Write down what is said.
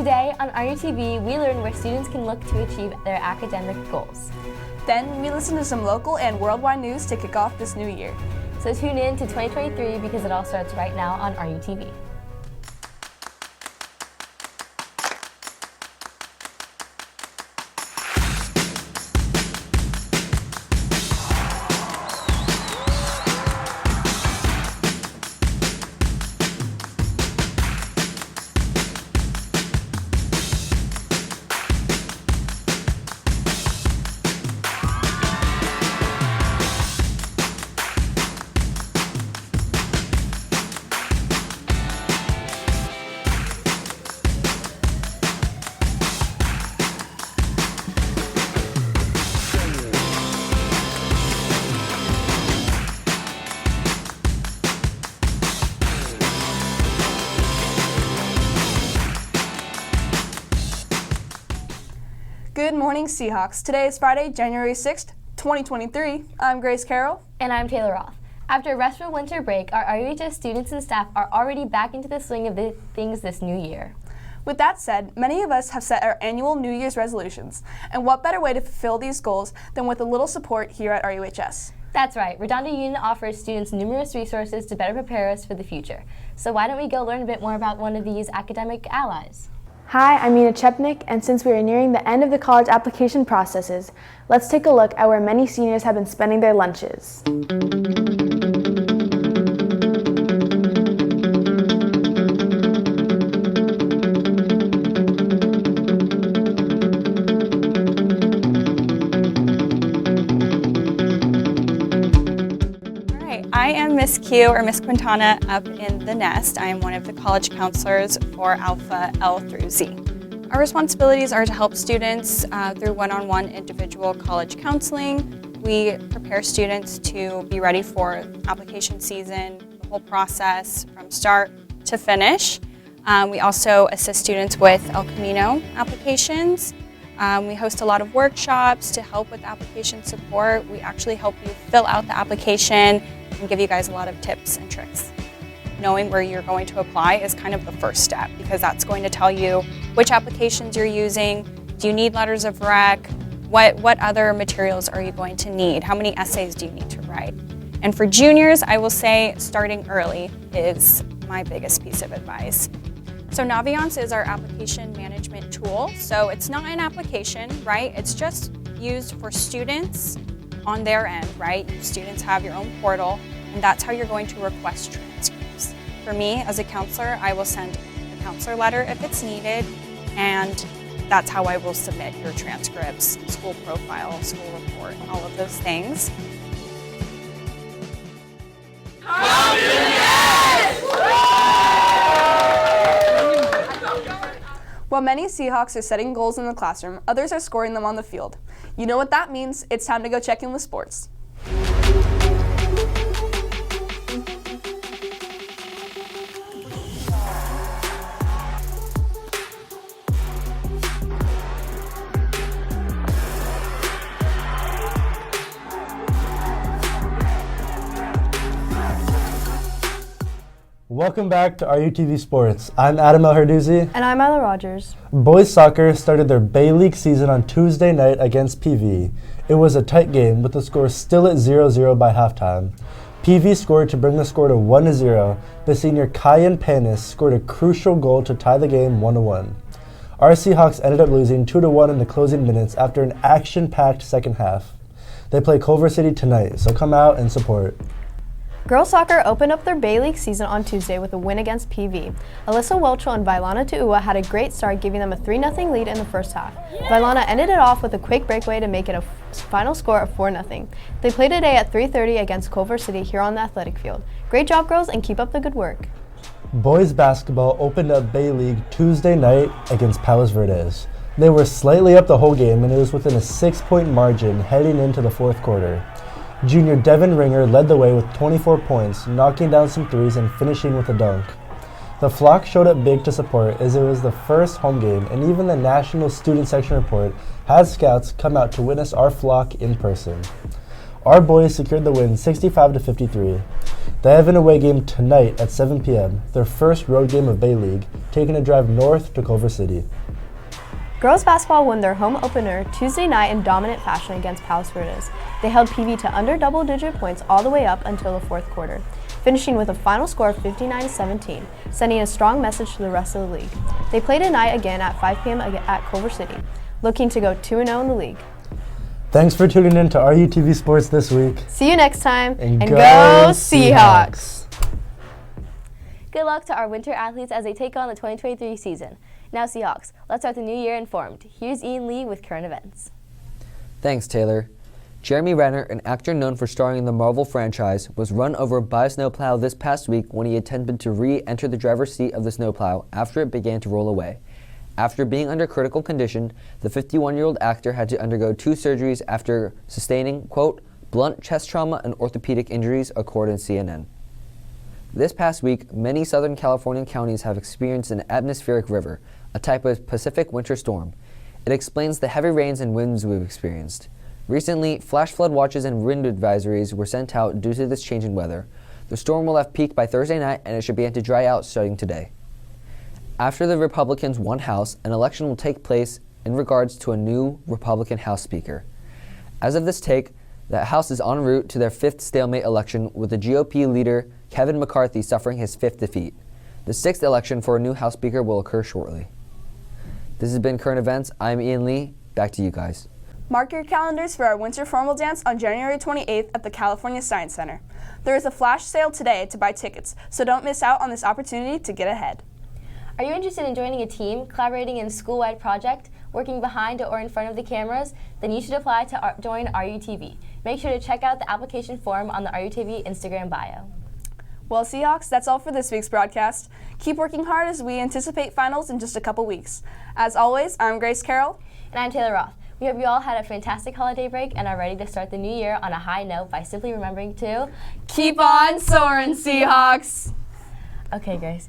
Today on RUTV, we learn where students can look to achieve their academic goals. Then we listen to some local and worldwide news to kick off this new year. So tune in to 2023 because it all starts right now on RUTV. Good morning, Seahawks. Today is Friday, January 6th, 2023. I'm Grace Carroll. And I'm Taylor Roth. After a restful winter break, our RUHS students and staff are already back into the swing of things this new year. With that said, many of us have set our annual New Year's resolutions, and what better way to fulfill these goals than with a little support here at RUHS? That's right. Redondo Union offers students numerous resources to better prepare us for the future. So why don't we go learn a bit more about one of these academic allies? Hi, I'm Mina Chepnik, and since we are nearing the end of the college application processes, let's take a look at where many seniors have been spending their lunches. I am Miss Q, or Miss Quintana, up in the nest. I am one of the college counselors for Alpha L through Z. Our responsibilities are to help students through one-on-one individual college counseling. We prepare students to be ready for application season, the whole process from start to finish. We also assist students with El Camino applications. We host a lot of workshops to help with application support. We actually help you fill out the application and give you guys a lot of tips and tricks. Knowing where you're going to apply is kind of the first step because that's going to tell you which applications you're using. Do you need letters of rec? What other materials are you going to need? How many essays do you need to write? And for juniors, I will say starting early is my biggest piece of advice. So Naviance is our application management tool. So it's not an application, right? It's just used for students on their end, right? Students have your own portal, and that's how you're going to request transcripts. For me, as a counselor, I will send a counselor letter if it's needed, and that's how I will submit your transcripts, school profile, school report, all of those things. While many Seahawks are setting goals in the classroom, others are scoring them on the field. You know what that means. It's time to go check in with sports. Welcome back to RUTV Sports. I'm Adam El-Hardouzi. And I'm Ella Rogers. Boys soccer started their Bay League season on Tuesday night against PV. It was a tight game with the score still at 0-0 by halftime. PV scored to bring the score to 1-0, but senior Kyan Panis scored a crucial goal to tie the game 1-1. Our Seahawks ended up losing 2-1 in the closing minutes after an action-packed second half. They play Culver City tonight, so come out and support. Girls soccer opened up their Bay League season on Tuesday with a win against PV. Alyssa Welchel and Vailana Tuua had a great start, giving them a 3-0 lead in the first half. Vailana ended it off with a quick breakaway to make it a final score of 4-0. They play today at 3:30 against Culver City here on the athletic field. Great job, girls, and keep up the good work. Boys basketball opened up Bay League Tuesday night against Palos Verdes. They were slightly up the whole game, and it was within a 6-point margin heading into the fourth quarter. Junior Devin Ringer led the way with 24 points, knocking down some threes and finishing with a dunk. The flock showed up big to support as it was the first home game, and even the National Student Section Report had scouts come out to witness our flock in person. Our boys secured the win 65-53. They have an away game tonight at 7 p.m., their first road game of Bay League, taking a drive north to Culver City. Girls basketball won their home opener Tuesday night in dominant fashion against Palos Verdes. They held PV to under double-digit points all the way up until the fourth quarter, finishing with a final score of 59-17, sending a strong message to the rest of the league. They play tonight again at 5 p.m. at Culver City, looking to go 2-0 in the league. Thanks for tuning in to RUTV Sports this week. See you next time, and go go Seahawks! Good luck to our winter athletes as they take on the 2023 season. Now Seahawks, let's start the new year informed. Here's Ian Lee with current events. Thanks, Taylor. Jeremy Renner, an actor known for starring in the Marvel franchise, was run over by a snowplow this past week when he attempted to re-enter the driver's seat of the snowplow after it began to roll away. After being under critical condition, the 51-year-old actor had to undergo 2 surgeries after sustaining, quote, blunt chest trauma and orthopedic injuries, according to CNN. This past week, many Southern California counties have experienced an atmospheric river, a type of Pacific winter storm. It explains the heavy rains and winds we've experienced. Recently, flash flood watches and wind advisories were sent out due to this change in weather. The storm will have peaked by Thursday night, and it should begin to dry out starting today. After the Republicans won House, an election will take place in regards to a new Republican House Speaker. As of this take, the House is en route to their 5th stalemate election, with the GOP leader Kevin McCarthy suffering his 5th defeat. The 6th election for a new House Speaker will occur shortly. This has been Current Events. I'm Ian Lee. Back to you guys. Mark your calendars for our winter formal dance on January 28th at the California Science Center. There is a flash sale today to buy tickets, so don't miss out on this opportunity to get ahead. Are you interested in joining a team, collaborating in a school-wide project, working behind or in front of the cameras? Then you should apply to join RUTV. Make sure to check out the application form on the RUTV Instagram bio. Well, Seahawks, that's all for this week's broadcast. Keep working hard as we anticipate finals in just a couple weeks. As always, I'm Grace Carroll. And I'm Taylor Roth. We hope you all had a fantastic holiday break and are ready to start the new year on a high note by simply remembering to Keep on soaring, Seahawks! Okay, Grace.